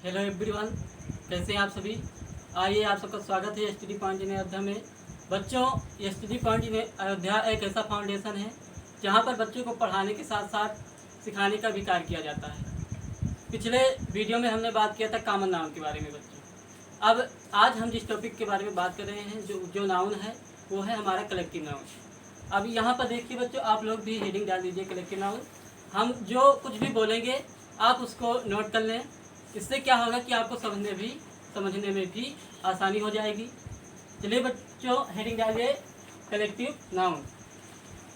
Hello everyone, कैसे हैं आप सभी। आइए, आप सबका स्वागत है स्टडी पॉइंट इन अयोध्या में। बच्चों, स्टडी पॉइंट इन अयोध्या एक ऐसा फाउंडेशन है जहां पर बच्चों को पढ़ाने के साथ साथ सिखाने का भी कार्य किया जाता है। पिछले वीडियो में हमने बात किया था कॉमन नाउन के बारे में बच्चों। अब आज हम जिस टॉपिक के बारे में बात कर रहे हैं, जो नाउन है वो है हमारा कलेक्टिव नाउन। अब यहाँ पर देखिए बच्चों, आप लोग भी हेडिंग डाल दीजिए कलेक्टिव नाउन। हम जो कुछ भी बोलेंगे आप उसको नोट कर लें। इससे क्या होगा कि आपको समझने में भी आसानी हो जाएगी। चलिए बच्चों, हेडिंग डालिए कलेक्टिव नाउन।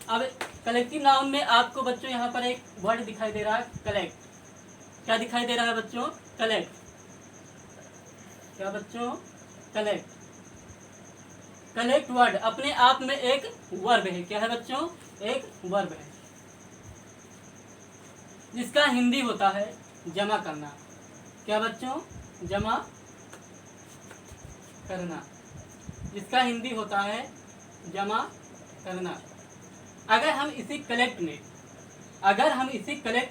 अब कलेक्टिव नाउन में आपको बच्चों यहाँ पर एक वर्ड दिखाई दे रहा है, कलेक्ट। क्या दिखाई दे रहा है बच्चों? कलेक्ट। क्या बच्चों? कलेक्ट। कलेक्ट वर्ड अपने आप में एक वर्ब है। क्या है बच्चों? एक वर्ब है, जिसका हिंदी होता है जमा करना। क्या बच्चों? जमा करना, जिसका हिंदी होता है जमा करना। अगर हम इसी कलेक्ट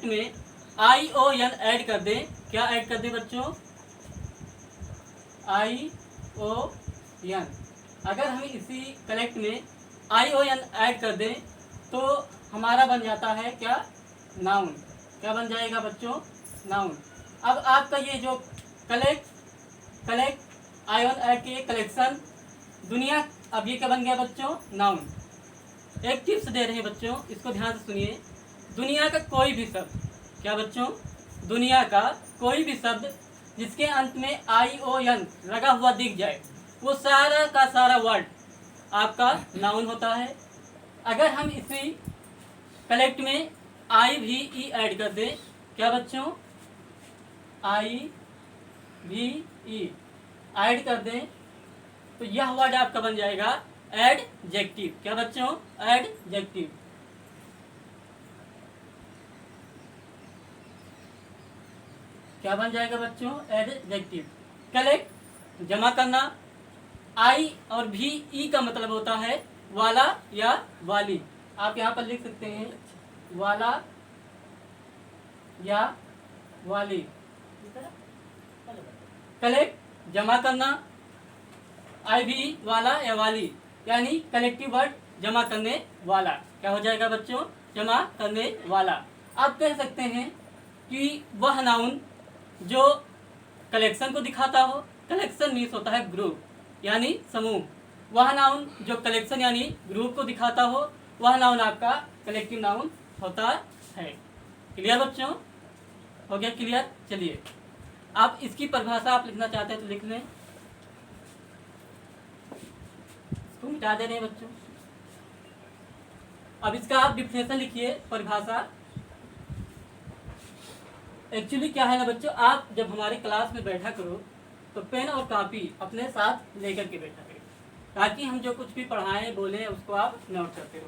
में ION ऐड कर दें, क्या ऐड कर दें बच्चों? ION। अगर हम इसी कलेक्ट में ION ऐड कर दें तो हमारा बन जाता है क्या? नाउन। क्या बन जाएगा बच्चों? नाउन। अब आपका ये जो कलेक्ट ION ऐड के कलेक्शन दुनिया, अब ये क्या बन गया बच्चों? नाउन। एक टिप्स दे रहे हैं बच्चों, इसको ध्यान से सुनिए। दुनिया का कोई भी शब्द, क्या बच्चों? दुनिया का कोई भी शब्द जिसके अंत में ION लगा हुआ दिख जाए, वो सारा का सारा वर्ड आपका नाउन होता है। अगर हम इसी कलेक्ट में IVE ऐड कर दें, क्या बच्चों? IVE ऐड कर दें तो यह वर्ड आपका बन जाएगा एडजेक्टिव। क्या बच्चों? एडजेक्टिव। क्या बन जाएगा बच्चों? एडजेक्टिव। कलेक्ट जमा करना, I और VE का मतलब होता है वाला या वाली। आप यहाँ पर लिख सकते हैं वाला या वाली। कलेक्ट जमा करना, IVE वाला या वाली, यानी कलेक्टिव वर्ड जमा करने वाला। क्या हो जाएगा बच्चों? जमा करने वाला। आप कह सकते हैं कि वह नाउन जो कलेक्शन को दिखाता हो। कलेक्शन मीन्स होता है ग्रुप, यानी समूह। वह नाउन जो कलेक्शन यानी ग्रुप को दिखाता हो, वह नाउन आपका कलेक्टिव नाउन होता है। क्लियर बच्चों? हो गया क्लियर? चलिए, आप इसकी परिभाषा आप लिखना चाहते हैं तो लिख लें। इसको मिटा दे रहे हैं बच्चों। अब इसका आप डिफिनेशन लिखिए, परिभाषा। एक्चुअली क्या है ना बच्चों, आप जब हमारे क्लास में बैठा करो तो पेन और कॉपी अपने साथ लेकर के बैठा करें, ताकि हम जो कुछ भी पढ़ाएं बोलें उसको आप नोट करते रहो।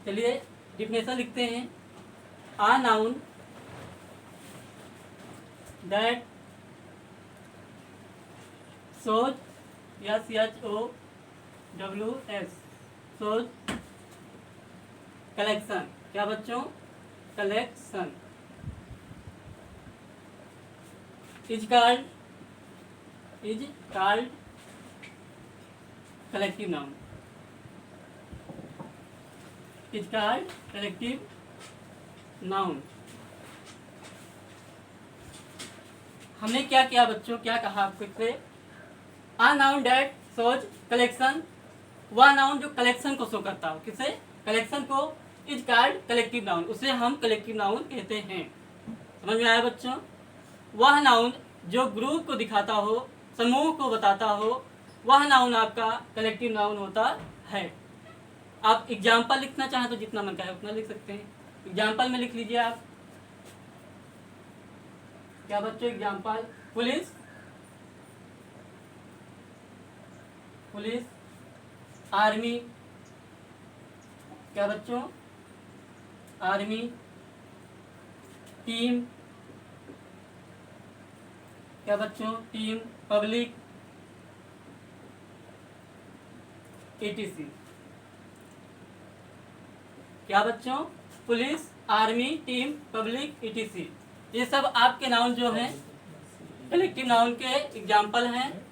चलिए डिफिनेशन लिखते हैं। A noun that shows, SHOWS, shows collection. क्या बच्चों? Collection. Is called collective noun. Is called collective noun. हमने क्या किया बच्चों? क्या कहा आपको इससे? आ नाउन डेट सोच कलेक्शन, वह नाउन जो कलेक्शन को शो करता हो। किसे? कलेक्शन को। इज कॉल्ड कलेक्टिव नाउन, उसे हम कलेक्टिव नाउन कहते हैं। समझ में आया बच्चों? वह नाउन जो ग्रुप को दिखाता हो, समूह को बताता हो, वह नाउन आपका कलेक्टिव नाउन होता है। आप एग्जाम्पल लिखना चाहें तो जितना मन चाहे उतना लिख सकते हैं। एग्जाम्पल में लिख लीजिए आप। क्या बच्चों? Example, police, army. क्या बच्चों? आर्मी। टीम। क्या बच्चों? टीम। Public, ETC। क्या बच्चों? Police, army, team, public, ETC। ये सब आपके नाउन जो हैं कलेक्टिव नाउन के एग्जाम्पल हैं।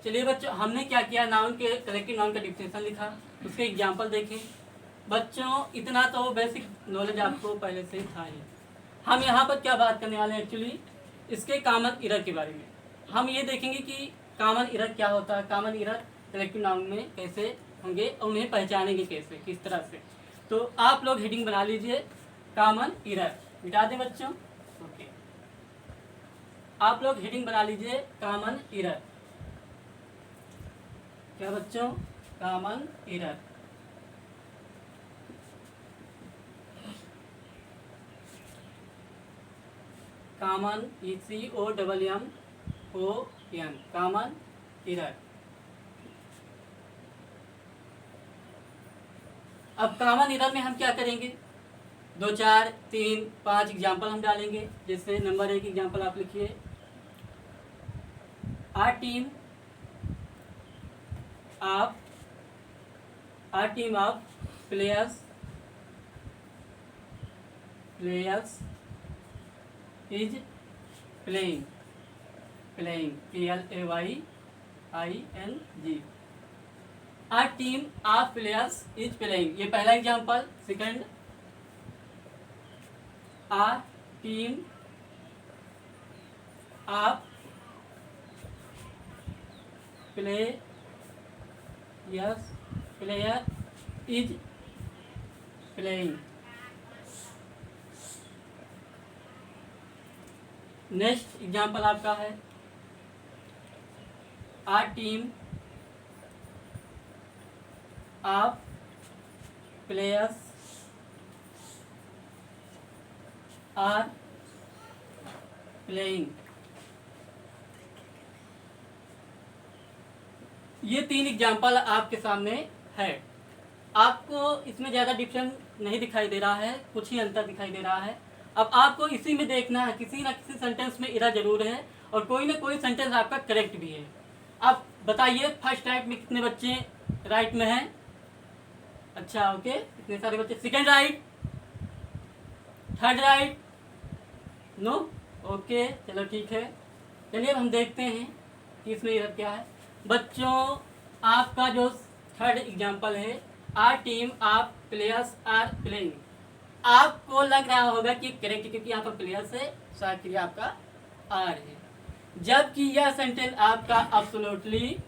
चलिए बच्चों, हमने क्या किया, नाउन के कलेक्टिव नाउन का डिफिनेशन लिखा, उसके एग्जाम्पल देखे। बच्चों इतना तो बेसिक नॉलेज आपको पहले से था ही। हम यहाँ पर क्या बात करने वाले हैं एक्चुअली, इसके कॉमन इरर के बारे में। हम ये देखेंगे कि कॉमन इरर क्या होता है, कॉमन इरर कलेक्टिव नाउन में कैसे होंगे और उन्हें पहचानेंगे कैसे, किस तरह से। तो आप लोग हेडिंग बना लीजिए कॉमन इरर, मिटा दें बच्चों। ओके, आप लोग हेडिंग बना लीजिए कॉमन इरर। क्या बच्चों, common error. Common COMMON, common error. अब कॉमन इरर में हम क्या करेंगे, 2 4 3 5 एग्जाम्पल हम डालेंगे। जैसे नंबर 1 एग्जाम्पल आप लिखिए, our team of players is playing PLAYING। Our team of players is playing, ये पहला example. Second, our team of player is playing. Next example आपका है, our team of players are playing. ये 3 example आपके सामने है। आपको इसमें ज़्यादा डिफरेंस नहीं दिखाई दे रहा है, कुछ ही अंतर दिखाई दे रहा है। अब आपको इसी में देखना है, किसी ना किसी सेंटेंस में इरर जरूर है और कोई ना कोई सेंटेंस आपका करेक्ट भी है। अब बताइए, फर्स्ट राइट में कितने बच्चे राइट में हैं? अच्छा, ओके, इतने सारे बच्चे। Second right, third right, no, okay, चलो ठीक है। चलिए अब हम देखते हैं कि इसमें इरर क्या है। बच्चों आपका जो थर्ड एग्जाम्पल है, our team of players are playing, आपको लग रहा होगा कि करेक्ट, क्योंकि यहाँ पर प्लेयर्स है, सहायक क्रिया आपका आर है, जबकि यह सेंटेंस आपका एब्सोल्युटली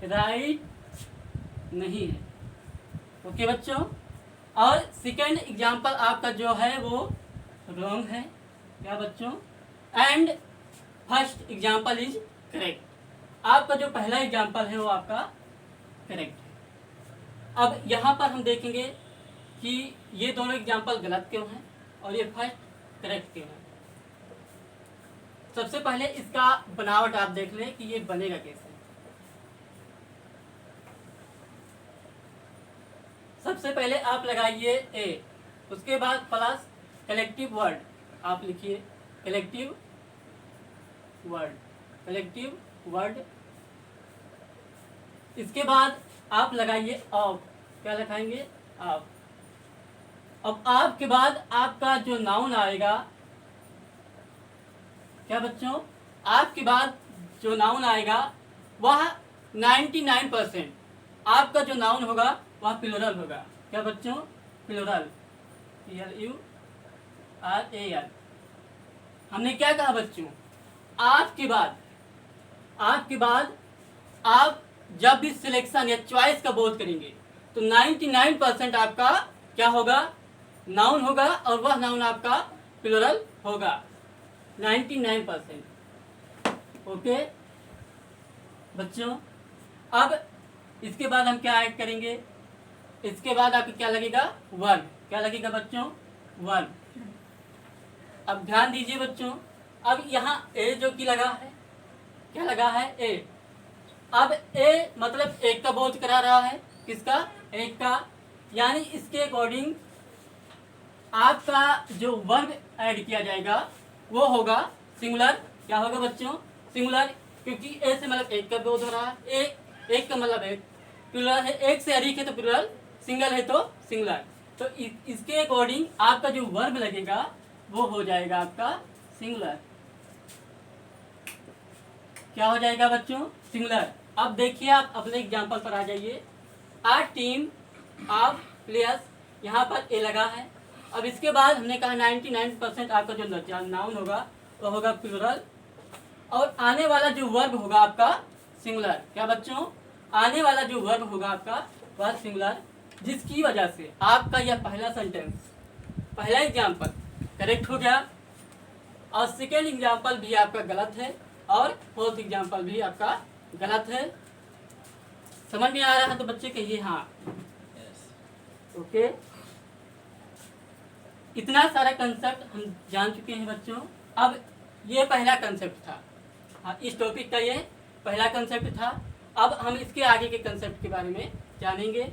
राइट नहीं है। ओके बच्चों, और सेकंड एग्जाम्पल आपका जो है वो रॉन्ग है। क्या बच्चों? And first example is correct. आपका जो पहला एग्जाम्पल है वो आपका करेक्ट है। अब यहाँ पर हम देखेंगे कि ये दोनों एग्जाम्पल गलत क्यों हैं और ये फर्स्ट करेक्ट क्यों है। सबसे पहले इसका बनावट आप देख लें कि ये बनेगा कैसे। सबसे पहले आप लगाइए ए, उसके बाद प्लस कलेक्टिव वर्ड आप लिखिए, कलेक्टिव वर्ड। इसके बाद आप लगाइए ऑफ, क्या लगाएंगे? ऑफ। अब आप के बाद आपका जो नाउन आएगा, क्या बच्चों? आपके बाद जो नाउन आएगा वह 99% आपका जो नाउन होगा वह प्लूरल होगा। क्या बच्चों? Plural, PLURAL। हमने क्या कहा बच्चों? आपके बाद आप जब भी सिलेक्शन या चॉइस का बोध करेंगे तो 99% आपका क्या होगा? नाउन होगा, और वह नाउन आपका प्लूरल होगा 99%। ओके बच्चों, अब इसके बाद हम क्या ऐड करेंगे? इसके बाद आपको क्या लगेगा? वन। क्या लगेगा बच्चों? वन। अब ध्यान दीजिए बच्चों, अब यहाँ ए जो कि लगा है, क्या लगा है? ए। अब ए मतलब एक का बोध करा रहा है, किसका? एक का, यानी इसके अकॉर्डिंग आपका जो वर्ब ऐड किया जाएगा वो होगा सिंगुलर। क्या होगा बच्चों? सिंगुलर, क्योंकि ए से मतलब एक का बोध हो रहा है, एक का मतलब एक, प्लूरल है, एक से अधिक है तो प्लूरल, सिंगल है तो सिंगुलर। तो इसके अकॉर्डिंग आपका जो वर्ब लगेगा वो हो जाएगा आपका सिंगुलर। क्या हो जाएगा बच्चों? सिंगुलर। अब देखिए आप अपने एग्जांपल पर आ जाइए। आ टीम ऑफ प्लेयर्स, यहाँ पर ए लगा है। अब इसके बाद हमने कहा 99% आपका जो नाउन होगा वो होगा प्लूरल, और आने वाला जो वर्ब होगा आपका सिंगुलर। क्या बच्चों? आने वाला जो वर्ब होगा आपका वह सिंगुलर, जिसकी वजह से आपका यह पहला सेंटेंस, पहला एग्जाम्पल करेक्ट हो गया, और सेकेंड एग्जाम्पल भी आपका गलत है, और फोर्थ एग्जाम्पल भी आपका गलत है। समझ में आ रहा है तो बच्चे कहिए हाँ। ओके, इतना सारा कंसेप्ट हम जान चुके हैं बच्चों। अब ये पहला कंसेप्ट था, हाँ, इस टॉपिक का ये पहला कंसेप्ट था। अब हम इसके आगे के कंसेप्ट के बारे में जानेंगे।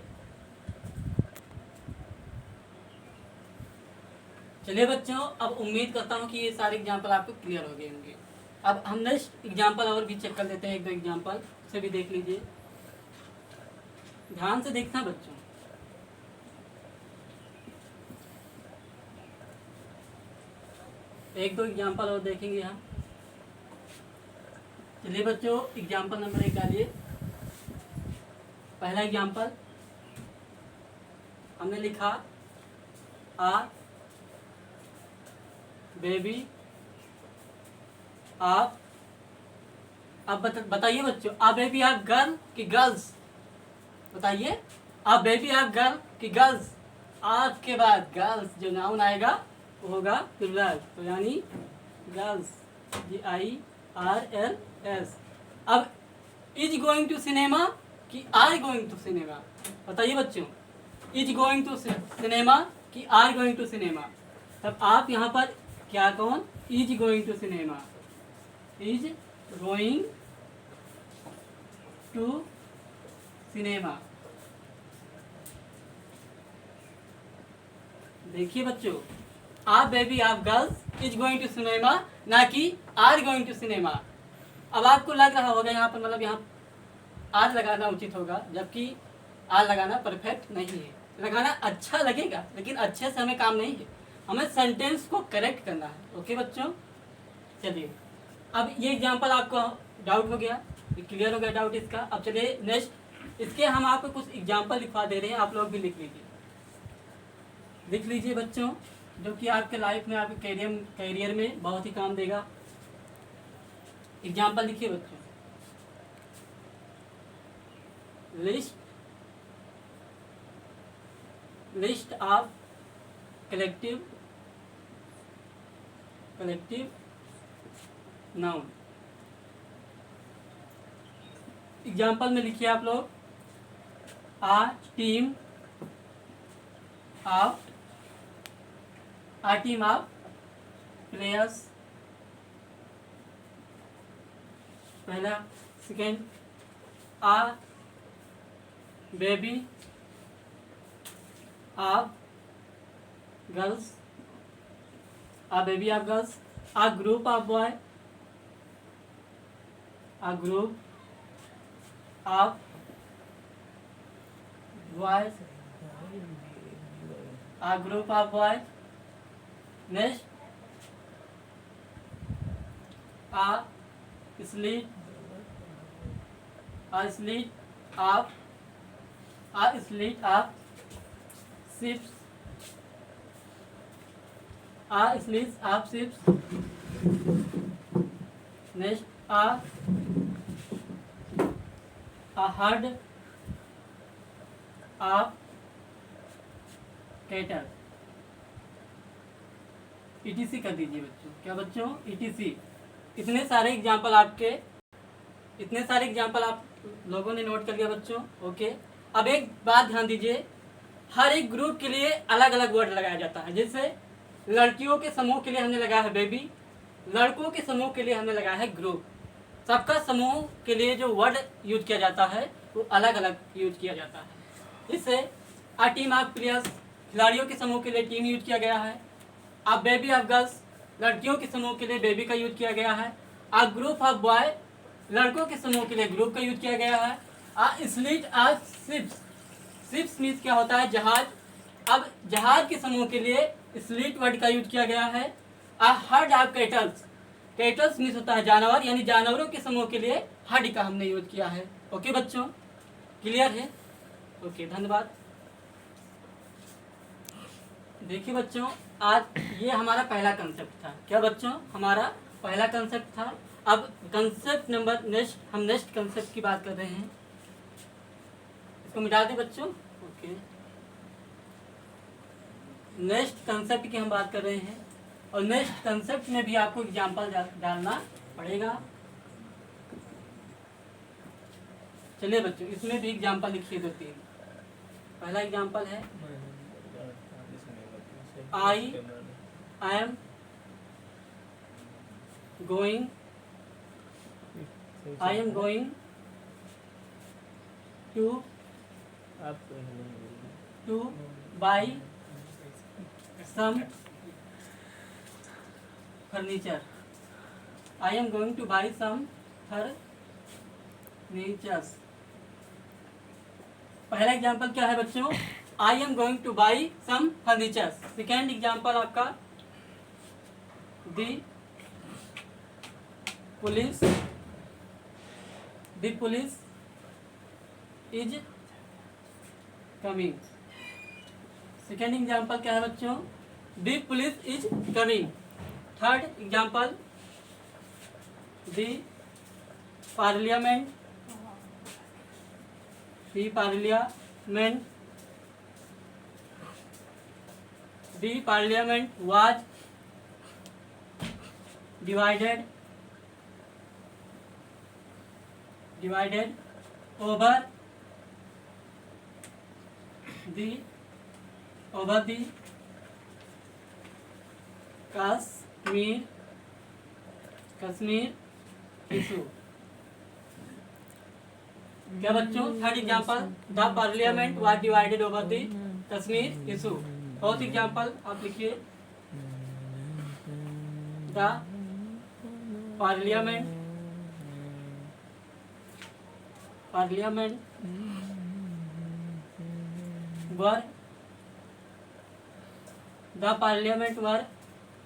चलिए बच्चों, अब उम्मीद करता हूँ कि ये सारे एग्जाम्पल आपको क्लियर हो गए होंगे। अब हम नेक्स्ट एग्जाम्पल और भी चेक कर लेते हैं, एक दो एग्जाम्पल से भी देख लीजिए। ध्यान से देखना बच्चों। एक दो एग्जाम्पल और देखेंगे हम। चलिए बच्चों, एग्जाम्पल नंबर 1 डालिए। पहला एग्जाम्पल हमने लिखा आ बेबी आप। अब बताइए बच्चों, आ बेबी आप गर्ल की गर्ल्स? बताइए, आ बेबी आप गर्ल की गर्ल्स? आप के बाद गर्ल्स जो नाउन आएगा वो होगा प्लूरल, तो यानी गर्ल्स, GIRLS। अब इज गोइंग टू सिनेमा कि आर गोइंग टू सिनेमा? बताइए बच्चों, इज गोइंग टू सिनेमा कि आर गोइंग टू सिनेमा? तब आप यहाँ पर क्या कौन? Is going to cinema, is going to cinema. देखिए बच्चों, आप बेबी आप girls is going to cinema, ना कि आर गोइंग टू सिनेमा। अब आपको लग रहा होगा यहाँ पर मतलब यहाँ आर लगाना उचित होगा, जबकि आर लगाना परफेक्ट नहीं है। लगाना अच्छा लगेगा लेकिन अच्छे से हमें काम नहीं है, हमें सेंटेंस को करेक्ट करना है। ओके बच्चों, चलिए अब ये एग्जांपल आपको डाउट हो गया, क्लियर हो गया डाउट इसका। अब चलिए नेक्स्ट, इसके हम आपको कुछ एग्जांपल लिखवा दे रहे हैं, आप लोग भी लिख लीजिए बच्चों, जो कि आपके लाइफ में, आपके करियर में बहुत ही काम देगा। एग्जाम्पल लिखिए बच्चों। List of collective noun. Example में लिखिए आप लोग, आ टीम ऑफ प्लेयर्स, पहला। Second, a baby of girls, a baby of girls. A group of boy, a group of boys, a group of boys. Next, a slit of ships, a sleeps of ships. Next, a herd of cattle. ETC कर दीजिए बच्चों। क्या बच्चों? ETC। इतने सारे example आप लोगों ने नोट कर लिया बच्चों। ओके, अब एक बात ध्यान दीजिए, हर एक ग्रुप के लिए अलग अलग वर्ड लगाया जाता है। जैसे लड़कियों के समूह के लिए हमने लगाया है बेबी, लड़कों के समूह के लिए हमने लगाया है ग्रुप। सबका समूह के लिए जो वर्ड यूज किया जाता है वो अलग अलग यूज किया जाता है। इससे आ टीम ऑफ प्लेयर्स, खिलाड़ियों के समूह के लिए टीम यूज किया गया है। आ बेबी ऑफ गर्ल्स, लड़कियों के समूह के लिए बेबी का यूज किया गया है। आ ग्रुप ऑफ बॉय, लड़कों के समूह के लिए ग्रुप का यूज किया गया है। A slit of ships, ships means क्या होता है? जहाज। अब जहाज के समूह के लिए स्लीट वर्ड का यूज किया गया है। A herd of kettles, kettles means होता है जानवर, यानी जानवरों के समूह के लिए हर्ड का हमने यूज किया है। ओके बच्चों, क्लियर है? ओके, धन्यवाद। देखिए बच्चों, आज ये हमारा पहला कंसेप्ट था। क्या बच्चों? हमारा पहला कंसेप्ट था। अब कंसेप्ट नंबर नेक्स्ट, हम नेक्स्ट कंसेप्ट की बात कर रहे हैं। इसको मिटा दें बच्चों। ओके, नेक्स्ट कंसेप्ट की हम बात कर रहे हैं, और नेक्स्ट कंसेप्ट में भी आपको एग्जाम्पल डालना पड़ेगा। चलिए बच्चों, इसमें भी एग्जाम्पल लिखिए 2-3। पहला एग्जाम्पल है I am going to buy some furniture. I am going to buy some furnitures. पहला एग्जाम्पल क्या है बच्चों? I am going to buy some furnitures. Second example आपका the police is coming. Second example क्या है बच्चों? The police is coming. Third example the parliament was divided over the Kashmir issue। क्या बच्चों? Third example the parliament was divided over the Kashmir issue. Fourth example आप लिखिए the parliament were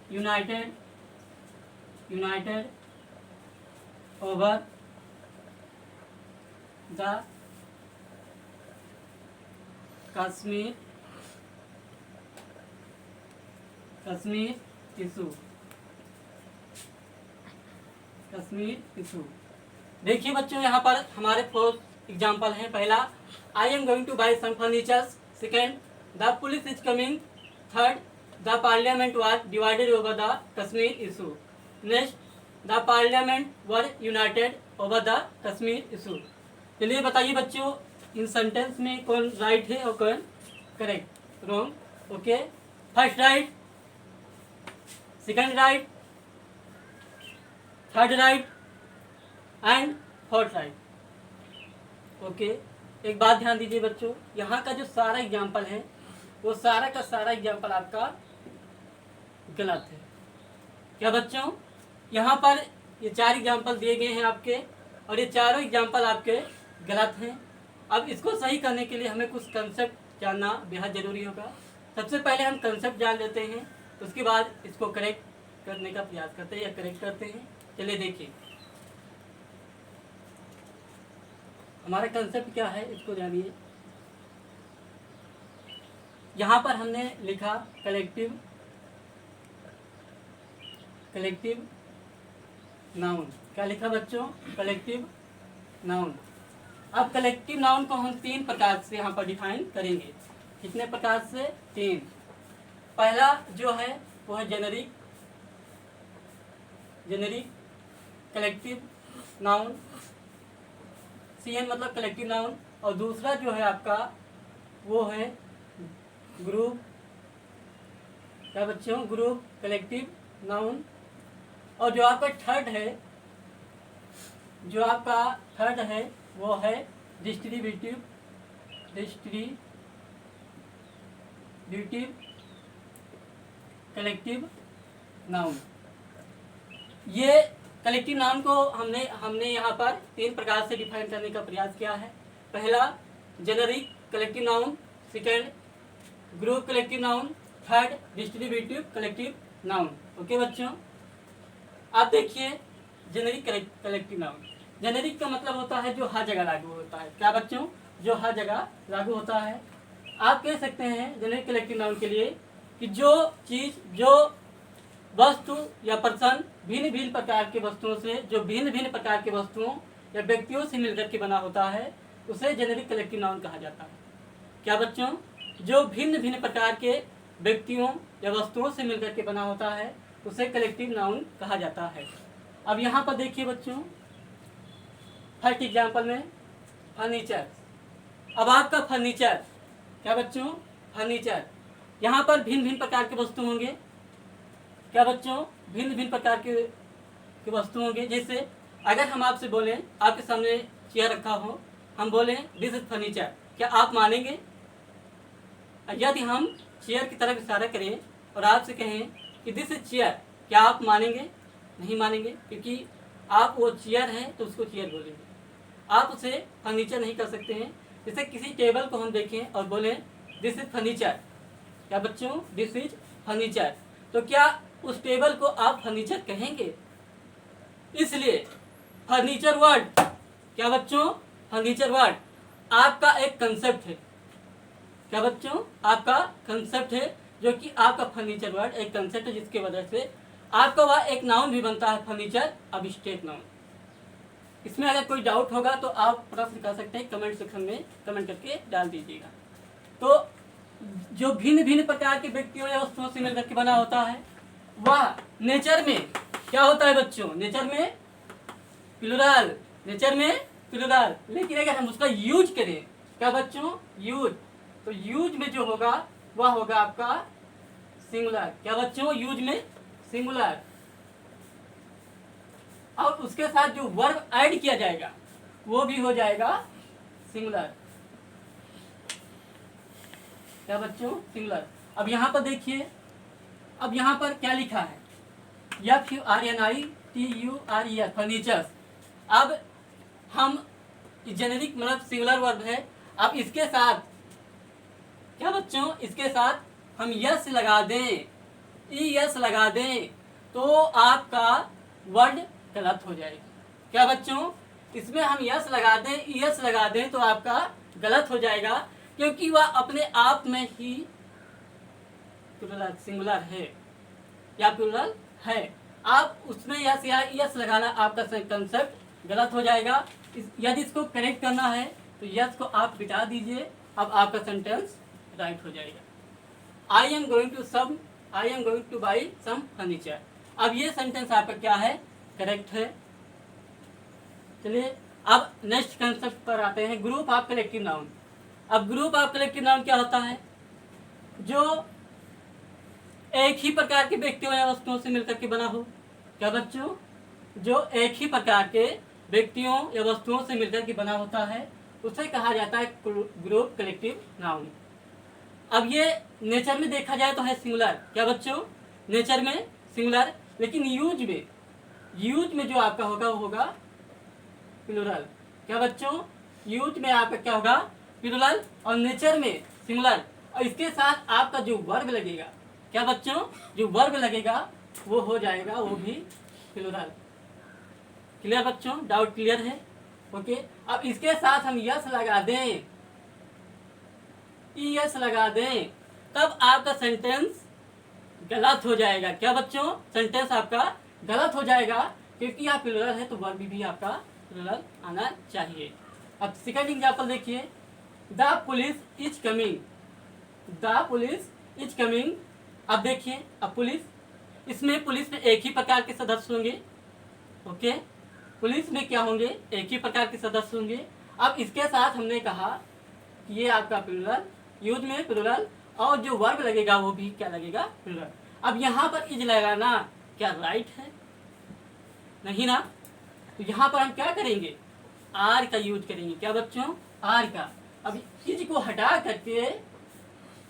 united over the Kashmir issue. देखिए बच्चों, यहाँ पर हमारे 4 example हैं। पहला I am going to buy some furnitures. Second the police is coming. Third the parliament was divided over the Kashmir issue. Next the parliament were united over the Kashmir issue. चलिए बताइए बच्चों, इन सेंटेंस में कौन राइट है और कौन correct, wrong? Okay, first right, second right, third right and fourth right. Okay, एक बात ध्यान दीजिए बच्चों, यहाँ का जो सारा एग्जाम्पल है वो सारा का सारा एग्जाम्पल आपका गलत है। क्या बच्चों? यहाँ पर ये 4 एग्जाम्पल दिए गए हैं आपके, और ये चारों एग्जाम्पल आपके गलत हैं। अब इसको सही करने के लिए हमें कुछ कंसेप्ट जानना बेहद ज़रूरी होगा। सबसे पहले हम कंसेप्ट जान लेते हैं, उसके बाद इसको करेक्ट करने का प्रयास करते हैं या करेक्ट करते हैं। चलिए देखिए हमारा कंसेप्ट क्या है, इसको जानिए। यहाँ पर हमने लिखा कलेक्टिव नाउन। क्या लिखा बच्चों? Collective noun. अब कलेक्टिव नाउन को हम 3 प्रकार से यहाँ पर डिफाइन करेंगे। कितने प्रकार से? 3। पहला जो है वो है जेनरिक कलेक्टिव नाउन, CN मतलब कलेक्टिव नाउन। और दूसरा जो है आपका वो है ग्रुप। क्या बच्चों? Group collective noun. और जो आपका थर्ड है वो है डिस्ट्रीब्यूटिव कलेक्टिव नाउन। ये कलेक्टिव नाउन को हमने यहाँ पर 3 प्रकार से डिफाइन करने का प्रयास किया है। पहला generic collective noun, second group collective noun, third distributive collective noun. Okay बच्चों, आप देखिए जेनेरिक कलेक्टिव नाउन। जेनेरिक का मतलब होता है जो हर जगह लागू होता है। क्या बच्चों? जो हर जगह लागू होता है। आप कह सकते हैं जेनेरिक कलेक्टिव नाउन के लिए कि जो चीज़, जो वस्तु या पर्सन भिन्न भिन्न प्रकार के वस्तुओं से, जो भिन्न भिन्न प्रकार के वस्तुओं या व्यक्तियों से मिलकर के बना होता है, उसे जेनेरिक कलेक्टिव नाउन कहा जाता है। क्या बच्चों? जो भिन्न भिन्न प्रकार के व्यक्तियों या वस्तुओं से मिलकर के बना होता है, उसे कलेक्टिव नाउन कहा जाता है। अब यहाँ पर देखिए बच्चों, फर्स्ट एग्जाम्पल में फर्नीचर। अब आपका फर्नीचर, क्या बच्चों? फर्नीचर, यहाँ पर भिन्न भिन्न प्रकार के वस्तु होंगे। क्या बच्चों? भिन्न भिन्न प्रकार के वस्तु होंगे। जैसे अगर हम आपसे बोलें, आपके सामने चेयर रखा हो, हम बोलें दिस इज फर्नीचर, क्या आप मानेंगे? यदि हम चेयर की तरफ इशारा करें और आपसे कहें कि दिस इज चेयर, क्या आप मानेंगे? नहीं मानेंगे, क्योंकि आप वो चेयर है तो उसको चेयर बोलेंगे, आप उसे फर्नीचर नहीं कर सकते हैं। जैसे किसी टेबल को हम देखें और बोलें दिस इज फर्नीचर, क्या बच्चों? दिस इज फर्नीचर, तो क्या उस टेबल को आप फर्नीचर कहेंगे? इसलिए फर्नीचर वर्ड, क्या बच्चों? फर्नीचर वर्ड आपका एक कंसेप्ट है। क्या बच्चों? आपका कंसेप्ट है, जो कि आपका फर्नीचर वर्ड एक कंसेप्ट है, जिसके वजह से आपका वह एक नाउन भी बनता है, फर्नीचर अबस्ट्रैक्ट नाउन। इसमें अगर कोई डाउट होगा तो आप प्रश्न कर सकते हैं, कमेंट सेक्शन में कमेंट करके डाल दीजिएगा। तो जो भिन्न भिन्न प्रकार के व्यक्तियों या वस्तुओं से मिलकर के बना होता है, वह नेचर में क्या होता है बच्चों? नेचर में प्लुरल, नेचर में प्लुरल। लेकिन अगर हम उसका यूज करें, क्या बच्चों? यूज, तो यूज में जो होगा वह होगा आपका सिंगुलर। क्या बच्चों? यूज में सिंगुलर, और उसके साथ जो वर्ब ऐड किया जाएगा वो भी हो जाएगा सिंगुलर। क्या बच्चों? सिंगुलर। अब यहाँ पर देखिए, अब यहाँ पर क्या लिखा है? FURNITURES, furnitures. अब हम जेनेरिक मतलब सिंगुलर वर्ब है, अब इसके साथ क्या बच्चों? इसके साथ हम यस लगा दें, ES लगा दें, तो आपका वर्ड गलत हो जाएगा। क्या बच्चों? इसमें हम यस लगा दें, ES लगा दें, तो आपका गलत हो जाएगा, क्योंकि वह अपने आप में ही प्लुरल सिंगुलर है या प्लुरल है। आप उसमें यस या ES लगाना, आपका कंसेप्ट गलत हो जाएगा। यदि इसको करेक्ट करना है तो यस को आप बिटा दीजिए, अब आपका सेंटेंस राइट हो जाएगा। I am going to buy some furniture. अब ये सेंटेंस आपका क्या है? करेक्ट है। चलिए अब नेक्स्ट कंसेप्ट पर आते हैं, ग्रुप ऑफ कलेक्टिव नाउन। अब ग्रुप ऑफ कलेक्टिव नाउन क्या होता है? जो एक ही प्रकार के व्यक्तियों या वस्तुओं से मिलकर के बना हो। क्या बच्चों? जो एक ही प्रकार के व्यक्तियों या वस्तुओं से मिलकर के बना होता है, उसे कहा जाता है ग्रुप कलेक्टिव नाउन। अब ये नेचर में देखा जाए तो है सिंगुलर। क्या बच्चों? नेचर में सिंगुलर, लेकिन यूज में जो आपका होगा वो होगा प्लुरल। क्या बच्चों? यूज में आपका क्या होगा? प्लुरल, और नेचर में सिंगुलर, और इसके साथ आपका जो वर्ब लगेगा, क्या बच्चों? जो वर्ब लगेगा वो हो जाएगा वो भी प्लुरल। क्लियर बच्चों? डाउट क्लियर है? ओके। अब इसके साथ हम यस लगा दें, ES लगा दें, तब आपका सेंटेंस गलत हो जाएगा। क्या बच्चों? सेंटेंस आपका गलत हो जाएगा, क्योंकि आप प्लुरल है तो वर्ब भी आपका प्लुरल आना चाहिए। अब सेकंड एग्जांपल देखिए, the police is coming, the police is coming. अब देखिए, अब पुलिस, इसमें पुलिस में एक ही प्रकार के सदस्य होंगे। ओके, पुलिस में क्या होंगे? एक ही प्रकार के सदस्य होंगे। अब इसके साथ हमने कहा कि ये आपका प्लुरल, यूज में प्लुरल, और जो वर्ब लगेगा वो भी क्या लगेगा? प्लुरल। अब यहाँ पर इज लगाना क्या राइट है? नहीं ना। तो यहाँ पर हम क्या करेंगे? आर का यूज करेंगे। क्या बच्चों? आर का। अब इज को हटा करके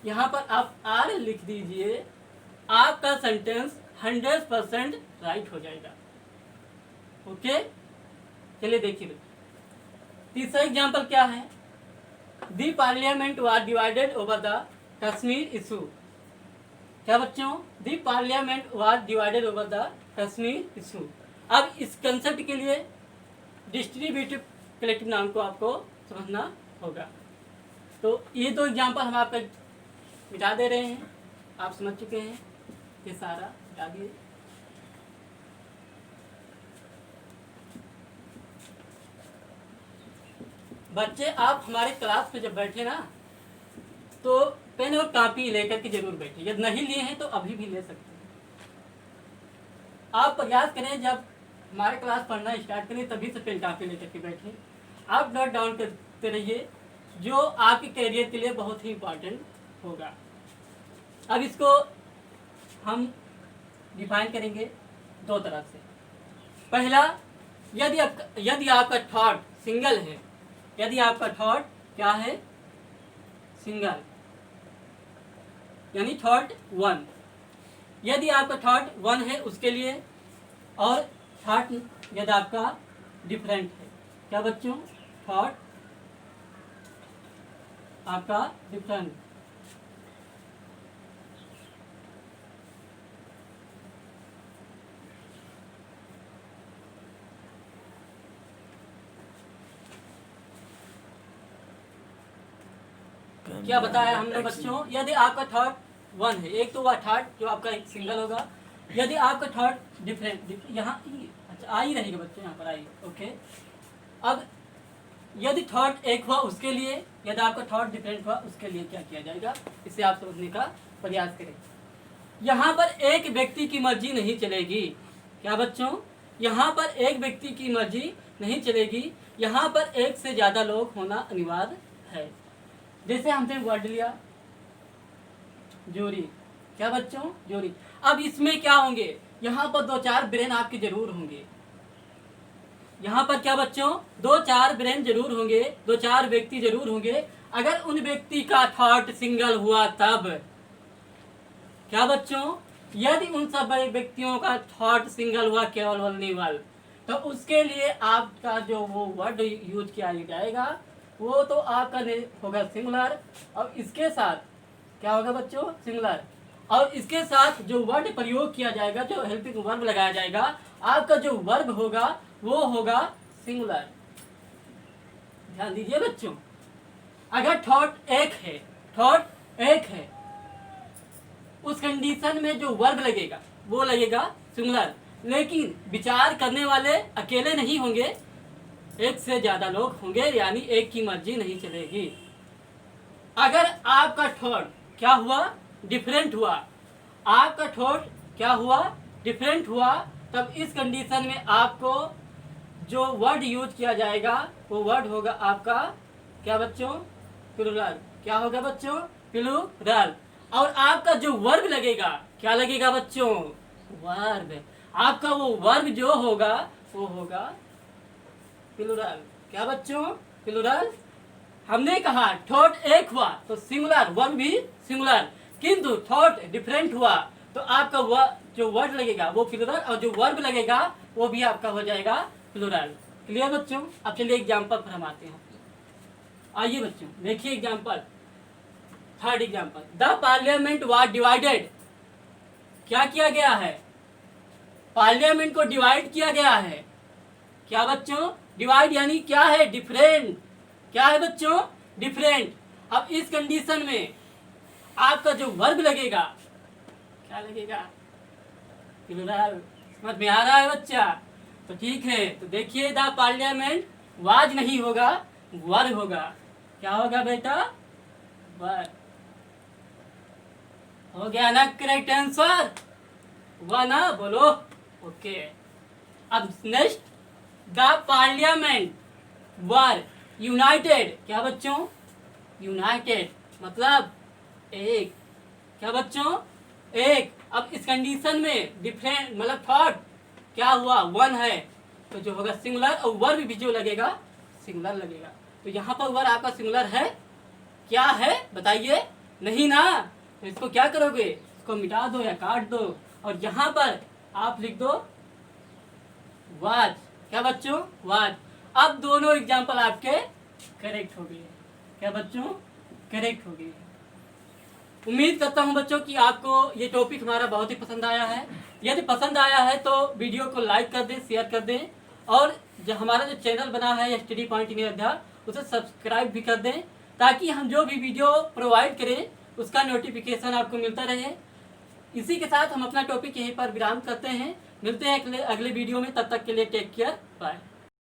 यहाँ पर आप आर लिख दीजिए, आपका सेंटेंस 100% राइट हो जाएगा। ओके, चलिए देखिए तीसरा एग्जाम्पल क्या है? दी parliament was divided over the Kashmir issue. क्या बच्चों? The parliament was divided over the Kashmir issue. अब इस कंसेप्ट के लिए डिस्ट्रीब्यूटिव कलेक्टिव नाउन को आपको समझना होगा। तो ये दो एग्जाम्पल हम आपका मिटा दे रहे हैं, आप समझ चुके हैं, ये सारा मिटा दिए। बच्चे आप हमारे क्लास में जब बैठे ना तो पेन और कॉपी लेकर के जरूर बैठे, यदि नहीं लिए हैं तो अभी भी ले सकते हैं। आप प्रयास करें जब हमारे क्लास पढ़ना स्टार्ट करें तभी से पेन कॉपी लेकर के बैठें। आप नोट डाउन करते रहिए जो आपके करियर के लिए बहुत ही इम्पोर्टेंट होगा। अब इसको हम डिफाइन करेंगे दो तरह से। पहला, यदि आपका थॉट सिंगल है, यदि आपका थॉट क्या है? सिंगल, यानी थॉट वन। यदि आपका थॉट वन है उसके लिए, और थॉट यदि आपका डिफरेंट है। क्या बच्चों? थॉट आपका डिफरेंट। क्या बताया हमने बच्चों? यदि आपका थॉट वन है, एक तो वह थॉट जो आपका एक सिंगल होगा। यदि आपका थॉट डिफरेंट, यहाँ अच्छा आ ही रहेगा बच्चों, यहाँ पर आई, ओके। अब यदि थॉट एक हुआ उसके लिए, यदि आपका थॉट डिफरेंट हुआ उसके लिए क्या किया जाएगा, इसे आप समझने का प्रयास करें। यहाँ पर एक व्यक्ति की मर्जी नहीं चलेगी। क्या बच्चों? यहाँ पर एक व्यक्ति की मर्जी नहीं चलेगी, यहाँ पर एक से ज्यादा लोग होना अनिवार्य है। जैसे हमने वर्ड लिया जूरी। क्या बच्चों? जूरी। अब इसमें क्या होंगे? यहाँ पर दो चार ब्रेन आपके जरूर होंगे। यहाँ पर क्या बच्चों? दो चार ब्रेन जरूर होंगे, दो चार व्यक्ति जरूर होंगे। अगर उन व्यक्ति का थॉट सिंगल हुआ तब। क्या बच्चों? यदि उन सब व्यक्तियों का थॉट सिंगल हुआ, केवल वल्नेबल, तो उसके लिए आपका जो वो वर्ड यूज किया जाएगा वो तो आपका होगा सिंगुलर। और इसके साथ क्या होगा बच्चों? सिंगुलर। और इसके साथ जो वर्ड प्रयोग किया जाएगा, जो हेल्पिंग वर्ब लगाया जाएगा, आपका जो वर्ब होगा वो होगा सिंगुलर। ध्यान दीजिए बच्चों, अगर थॉट एक है, थॉट एक है, उस कंडीशन में जो वर्ब लगेगा वो लगेगा सिंगुलर। लेकिन विचार करने वाले अकेले नहीं होंगे, एक से ज्यादा लोग होंगे, यानी एक की मर्जी नहीं चलेगी। अगर आपका थॉट क्या हुआ? डिफरेंट हुआ। आपका थॉट क्या हुआ? डिफरेंट हुआ। तब इस कंडीशन में आपको जो वर्ड यूज किया जाएगा वो वर्ड होगा आपका क्या बच्चों? प्लूरल। क्या होगा बच्चों? प्लूरल। और आपका जो वर्ब लगेगा क्या लगेगा बच्चों? वर्ब। आपका वो वर्ब जो होगा वो होगा प्लूरल। क्या बच्चों? प्लूरल। हमने कहा थॉट एक हुआ तो सिंगुलर, वर्ब भी सिंगुलर, किंतु थॉट डिफरेंट हुआ तो आपका जो वर्ड लगेगा वो प्लूरल, और जो वर्ब लगेगा वो भी आपका हो जाएगा प्लूरल। क्लियर बच्चों? अब चलिए एग्जाम्पल पर हम आते हैं। आइए बच्चों देखिए example, third example. The parliament was divided. क्या किया गया है? पार्लियामेंट को डिवाइड किया गया है। क्या बच्चों? डिवाइड यानी क्या है? डिफरेंट। क्या है बच्चों? डिफरेंट। अब इस कंडीशन में आपका जो वर्ब लगेगा क्या लगेगा? प्लूरल। समझ में आ रहा है बच्चा? तो ठीक है, तो देखिए द पार्लियामेंट वाज नहीं होगा, वर होगा। क्या होगा बेटा? वर। हो गया ना करेक्ट आंसर? हुआ ना? बोलो ओके। अब next, the parliament were United. क्या बच्चों? यूनाइटेड मतलब एक। क्या बच्चों? एक। अब इस कंडीशन में डिफरेंट मतलब थॉट क्या हुआ? वन है, तो जो होगा सिंगुलर, और वर्ब भी जो लगेगा सिंगुलर लगेगा। तो यहाँ पर वर्ब आपका सिंगुलर है? क्या है बताइए? नहीं ना? तो इसको क्या करोगे? इसको मिटा दो या काट दो, और यहाँ पर आप लिख दो वाज। क्या बच्चों? वाज। अब दोनों एग्जाम्पल आपके करेक्ट हो गए। क्या बच्चों? करेक्ट हो गए। उम्मीद करता हूं बच्चों कि आपको ये टॉपिक हमारा बहुत ही पसंद आया है। यदि पसंद आया है तो वीडियो को लाइक कर दें, शेयर कर दें, और जो हमारा जो चैनल बना है स्टडी पॉइंट इन अयोध्या उसे सब्सक्राइब भी कर दें, ताकि हम जो भी वीडियो प्रोवाइड करें उसका नोटिफिकेशन आपको मिलता रहे। इसी के साथ हम अपना टॉपिक यहीं पर विराम करते हैं। मिलते हैं अगले वीडियो में, तब तक के लिए टेक केयर, बाय।